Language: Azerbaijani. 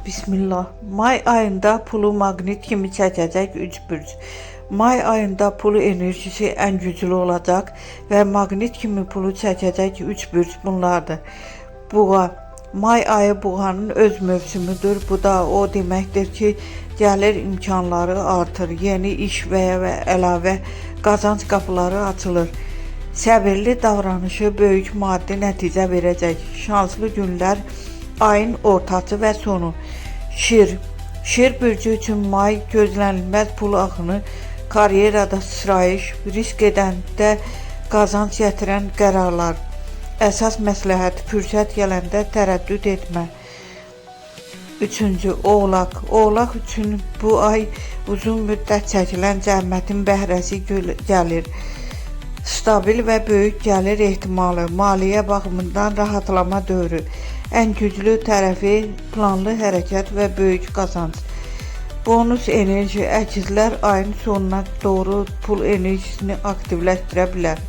Bismillah. May ayında pulu maqnit kimi çəkəcək 3 bürc. May ayında pulu enerjisi ən güclü olacaq və maqnit kimi pulu çəkəcək 3 bürc bunlardır. Buğa. May ayı buğanın öz mövsümüdür. Bu da o deməkdir ki, gəlir imkanları artır. Yeni iş və əlavə qazanc qapıları açılır. Səbirli davranışı böyük maddi nəticə verəcək. Şanslı günlər ayın ortası və sonu. Şir bürcü üçün may gözlənilməz pul axını, karyerada sıçrayış, risk edəndə qazanc gətirən qərarlar. Əsas məsləhət, fürsət gələndə tərəddüd etmə. 3. Oğlaq. Oğlaq üçün bu ay uzun müddət çəkilən zəhmətin bəhrəsi gəlir. Stabil və böyük gəlir ehtimalı, maliyyə baxımından rahatlama dövrü. Ən güclü tərəfi planlı hərəkət və böyük qazanc. Bonus enerji əkizlər ayın sonuna doğru pul enerjisini aktivləşdirə bilər.